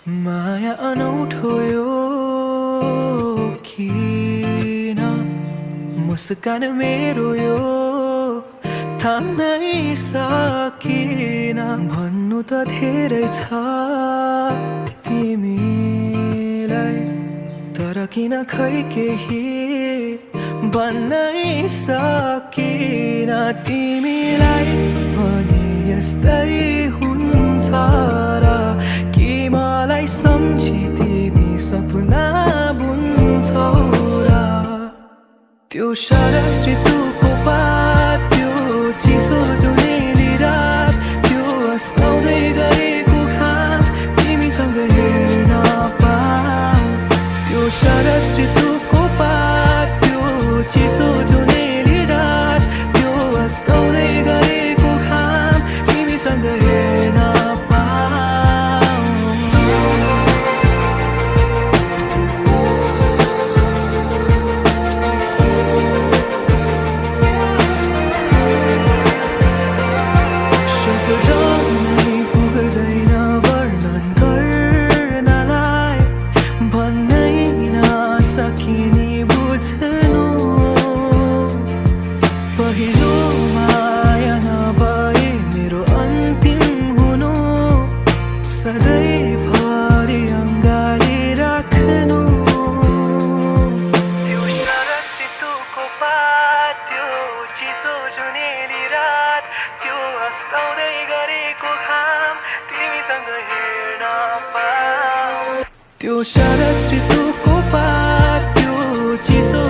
माया अनौठो यो किन मुस्कान मेरो यो थाम्नै सकिन भन्नु त धेरै छ तिमीलाई तर किन खै केही भन्नै सकिन तिमीलाई पनि यस्तै हुन्छ र कि मलाई सम्झी तिमी सपना बुन्छौ र त्यो शरद ऋतुको पात त्यो चिसो जुनेली रात त्यो अस्ताउँदै गरेको घाम तिमीसँग हेर्न पाऊँ त्यो शरद ऋतुको पात त्यो चिसो जुनेली रात त्यो अस्ताउँदै गरेको घाम तिमीसँग हेर्न पहिलो माया नभए मेरो अन्तिम हुनु सधैँभरि अङ्गाली राख्नु त्यो शरद ऋतुको पात त्यो चिसो जुनेली रात त्यो अस्ताउँदै गरेको घाम तिमीसँग हेर्न पाऊँ त्यो शरद ऋतुको पात त्यो चिसो